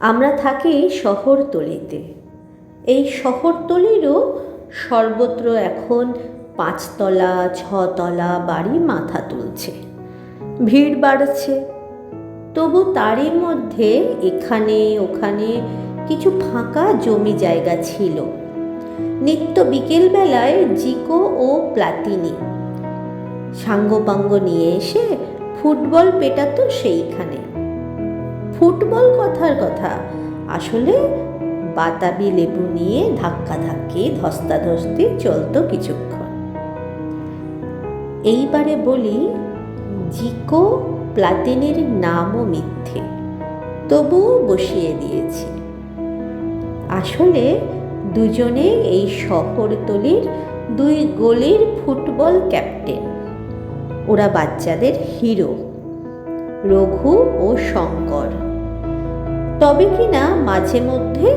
আমরা থাকি শহরতলিতে। এই শহরতলিরও সর্বত্র এখন 5 তলা 6 তলা বাড়ি মাথা তুলছে, ভিড় বাড়ছে। তবু তারই মধ্যে এখানে ওখানে কিছু ফাঁকা জমি জায়গা ছিল। নিত্য বিকেলবেলায় জিকো ও প্লাতিনি সাঙ্গপাঙ্গ নিয়ে এসে ফুটবল পেটাতো সেইখানে। ফুটবল কথার কথা, আসলে বাতাবি লেবু নিয়ে ধাক্কাধাক্কি ধস্তাধস্তি চলতো কিছুক্ষণ। এইবারে বলি, জিকো প্লাতিনির নামও মিথ্যে, তবুও বসিয়ে দিয়েছি। আসলে দুজনে এই শহরতলির 2 গলির ফুটবল ক্যাপ্টেন। ওরা বাচ্চাদের হিরো, রঘু ও শঙ্কর। তবে কিনা মাঝে মধ্যে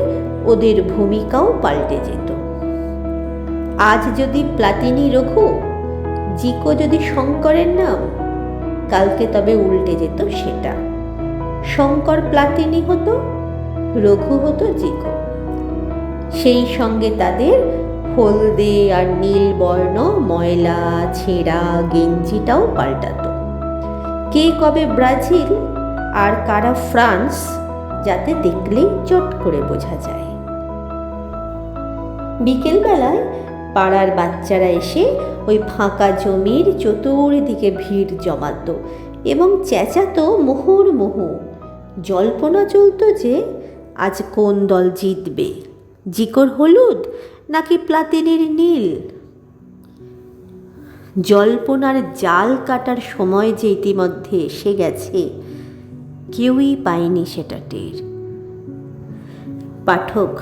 ওদের ভূমিকাও পাল্টে যেত। আজ যদি প্লাতিনি রঘু, জিকো যদি শঙ্করের নাম, কালকে তবে উল্টে যেত সেটা। শঙ্কর প্লাতিনি হতো, রঘু হতো জিকো। সেই সঙ্গে তাদের হলদে আর নীল বর্ণ ময়লা ছেঁড়া গেঞ্জিটাও পাল্টাতো। কে কবে ব্রাজিল আর কারা ফ্রান্স, যাতে দেখলেই চট করে বোঝা যায়। বিকেলবেলায় পাড়ার বাচ্চারা এসে ওই ফাঁকা জমির চতুর্দিকে ভিড় জমাতো এবং চেঁচাতো মুহুর্মুহু। জল্পনা চলতো যে আজ কোন দল জিতবে, জিকোর হলুদ নাকি প্লাতিনির নীল। জল্পনার জাল কাটার সময় যে ইতিমধ্যে এসে গেছে, কেউই পায়নি সেটা টের। পাঠক,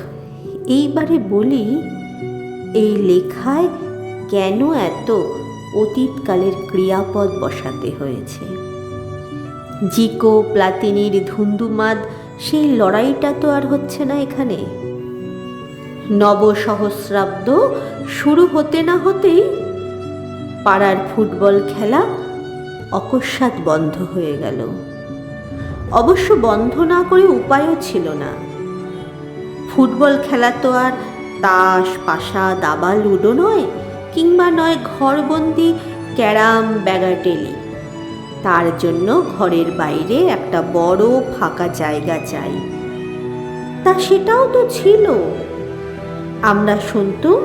এইবারে বলি, এই লেখায় কেন এত অতীতকালের ক্রিয়াপদ বসাতে হয়েছে? জিকো প্লাতিনির ধুন্দুমাদ সেই লড়াইটা তো আর হচ্ছে না এখানে। নবসহস্রাব্দ শুরু হতে না হতেই পাড়ার ফুটবল খেলা অকস্মাৎ বন্ধ হয়ে গেল। অবশ্য বন্ধ না করে উপায়ও ছিল না। ফুটবল খেলা তো আর তাস পাশা দাবা লুডো নয়, কিংবা নয় ঘরবন্দি ক্যারাম ব্যাগাটেলি। তার জন্য ঘরের বাইরে একটা বড় ফাঁকা জায়গা চাই। তা সেটাও তো ছিল। আমরা শুনতুম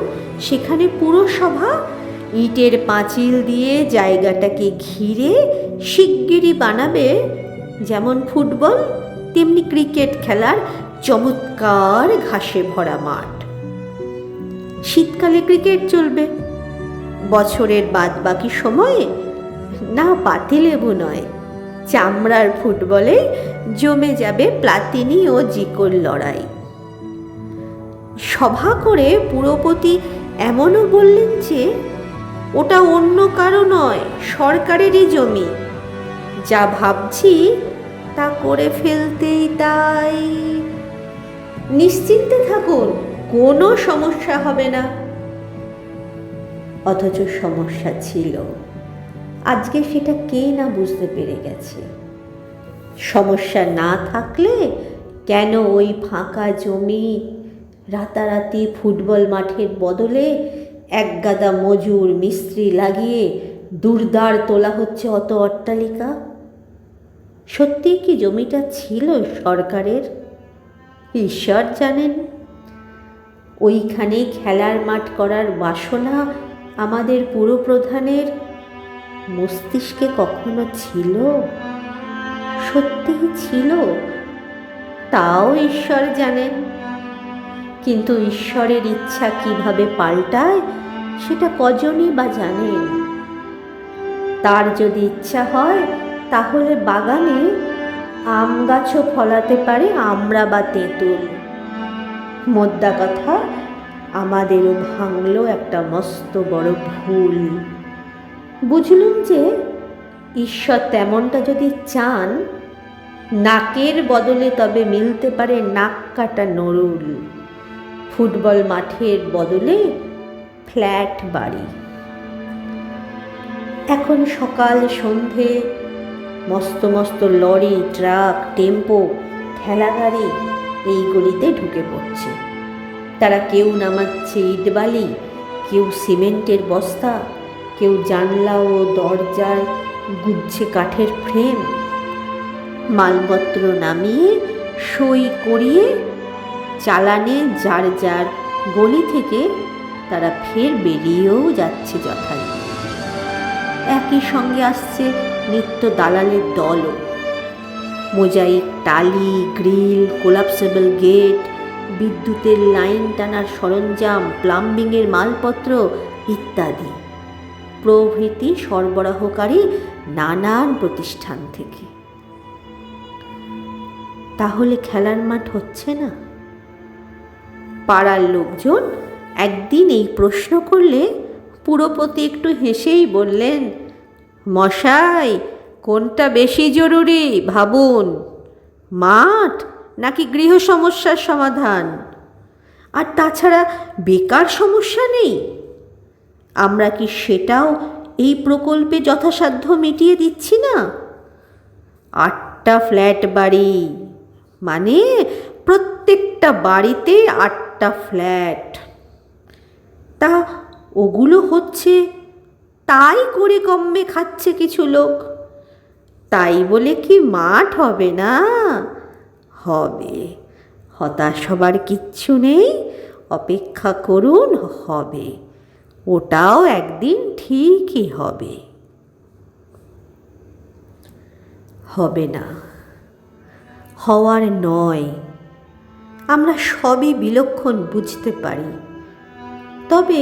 সেখানে পুরসভা ইটের পাঁচিল দিয়ে জায়গাটাকে ঘিরে শিগগিরই বানাবে যেমন ফুটবল তেমনি ক্রিকেট খেলার চমৎকার ঘাসে ভরা মাঠ। শীতকালে ক্রিকেট চলবে, বছরের বাদবাকি সময়ে না পাতিলেবু নয়, চামড়ার ফুটবলে জমে যাবে প্লাতিনি ও জিকোর লড়াই। সভা করে পুরপতি এমনও বললেন যে ওটা অন্য কারো নয়, সরকারেরই জমি। যা ভাবছি তা করে ফেলতেই তাই। নিশ্চিন্তে থাকুন, কোনো সমস্যা হবে না। অথচ সমস্যা ছিল। আজকে সেটা কে না বুঝতে পেরে গেছে। সমস্যা না থাকলে কেন ওই ফাঁকা জমি রাতারাতি ফুটবল মাঠের বদলে একগাদা মজুর মিস্ত্রি লাগিয়ে দুর্দার তোলা হচ্ছে অত অট্টালিকা? সত্যি কি জমিটা ছিল সরকারের? ঈশ্বর জানেন। ওইখানে খেলার মাঠ করার বাসনা আমাদের পুরপ্রধানের মস্তিষ্কে কখনো ছিল? সত্যিই ছিল? তাও ঈশ্বর জানেন। কিন্তু ঈশ্বরের ইচ্ছা কিভাবে পাল্টায় সেটা কজনই বা জানেন। তার যদি ইচ্ছা হয় তাহলে বাগানে আম গাছও ফলাতে পারে আমড়া বা তেঁতুল। মোদ্দা কথা, আমাদেরও ভাঙল একটা মস্ত বড় ভুল। বুঝলুম যে ঈশ্বর তেমনটা যদি চান, নাকের বদলে তবে মিলতে পারে নাক কাটা নরুল, ফুটবল মাঠের বদলে ফ্ল্যাট বাড়ি। এখন সকাল সন্ধে মস্ত মস্ত লরি ট্রাক টেম্পো ঠেলাগাড়ি এই গলিতে ঢুকে পড়ছে। তারা কেউ নামাচ্ছে ইট বালি, কেউ সিমেন্টের বস্তা, কেউ জানলা ও দরজায় গুজছে কাঠের ফ্রেম। মালপত্র নামিয়ে সই করিয়ে চালানে যার যার গলি থেকে তারা ফের বেরিয়েও যাচ্ছে যথারীতি। একই সঙ্গে আসছে নিত্য দালালের দলও। মোজাইক, টালি, গ্রিল, কোলাপসেবল গেট, বিদ্যুতের লাইন টানার সরঞ্জাম, প্লাম্বিংয়ের মালপত্র ইত্যাদি প্রভৃতি সরবরাহকারী নানান প্রতিষ্ঠান থেকে। তাহলে খেলার মাঠ হচ্ছে না? পাড়ার লোকজন একদিন এই প্রশ্ন করলে পুরপতি একটু হেসেই বললেন, মশাই, কোনটা বেশি জরুরি ভাবুন, মাঠ নাকি গৃহ সমস্যার সমাধান? আর তাছাড়া বেকার সমস্যা নেই? আমরা কি সেটাও এই প্রকল্পে যথাসাধ্য মিটিয়ে দিচ্ছি না? 8টা ফ্ল্যাট বাড়ি মানে প্রত্যেকটা বাড়িতে 8টা ফ্ল্যাট। তা ওগুলো হচ্ছে, তাই করে কমে খাচ্ছে কিছু লোক। তাই বলে কি মাঠ হবে না? হবে। হতাশ হবার কিচ্ছু নেই, অপেক্ষা করুন, হবে। ওটাও একদিন ঠিকই হবে। হবে না, হওয়ার নয়। আমরা সবই বিলক্ষণ বুঝতে পারি। তবে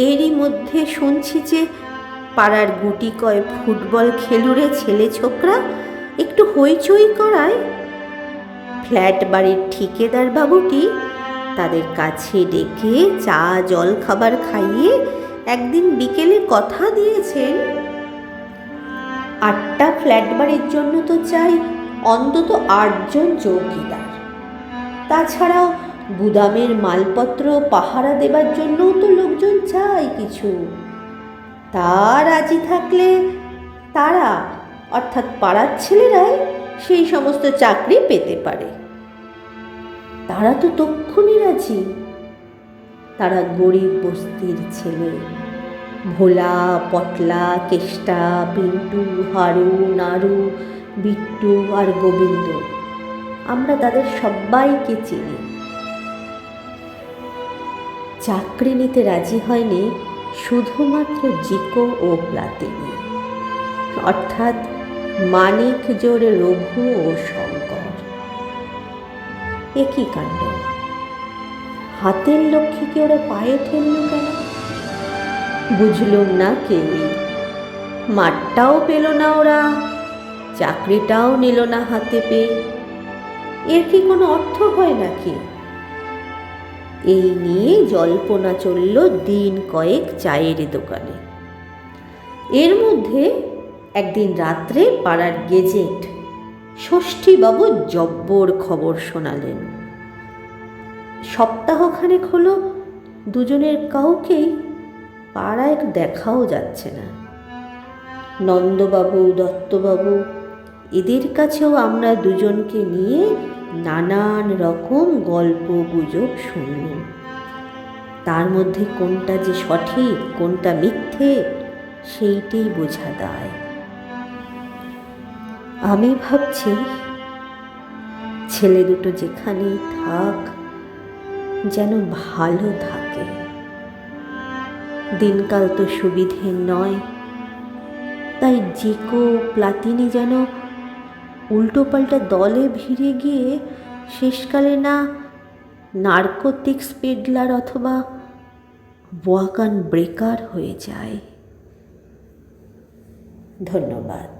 এরই মধ্যে শুনছি যে পাড়ার গুটি কয় ফুটবল খেলুড়ে ছেলে ছোকরা একটু হইচই করায় ফ্ল্যাট বাড়ির ঠিকেদার বাবুটি তাদের কাছে ডেকে চা জল খাবার খাইয়ে একদিন বিকেলে কথা দিয়েছেন, 8টা ফ্ল্যাট বাড়ির জন্য তো চাই অন্তত 8 জন চৌকিদার। তাছাড়াও গুদামের মালপত্র পাহারা দেবার জন্যও তো লোকজন চাই কিছু। তা রাজি থাকলে তারা, অর্থাৎ পাড়ার ছেলেরাই সেই সমস্ত চাকরি পেতে পারে। তারা তো তক্ষুনি রাজি। তারা গরিব বস্তির ছেলে, ভোলা, পটলা, কেষ্টা, পিন্টু, হারু, নাড়ু, বিট্টু আর গোবিন্দ। আমরা তাদের সবাইকে চিনি। চাকরি নিতে রাজি হয়নি শুধুমাত্র জিকো ও প্লাতিনি, অর্থাৎ মানিক জোড়, রঘু ও শঙ্কর। একই কাণ্ড! হাতের লক্ষ্মীকে ওরা পায়ে ঠেলল কেন? বুঝলুম না কেউই। মাঠটাও পেল না ওরা, চাকরিটাও নিল না হাতে পেয়ে। এর কি কোনো অর্থ হয় নাকি? এই নিয়ে জল্পনা চলল দিন কয়েক চায়ের দোকানে। এর মধ্যে একদিন রাত্রে পাড়ার গেজেট ষষ্ঠীবাবু জব্বর খবর শোনালেন। সপ্তাহখানেক হলো দুজনের কাউকেই পাড়ায় দেখাও যাচ্ছে না। নন্দবাবু, দত্তবাবু, এদের কাছেও আমরা দুজনকে নিয়ে নানান রকম গল্প গুজব শুনলাম। তার মধ্যে কোনটা যে সঠিক কোনটা মিথ্যে সেইটাই বোঝা দায়। আমি ভাবছি ছেলে দুটো যেখানেই থাক, যেন ভালো থাকে। দিনকাল তো সুবিধের নয়, তাই জিকো, প্লাতিনি যেন উল্টোপাল্টা দলে ভিড়ে গিয়ে শেষকালে না নার্কোটিক্স পেডলার অথবা ওয়াকান ব্রেকার হয়ে যায়। ধন্যবাদ।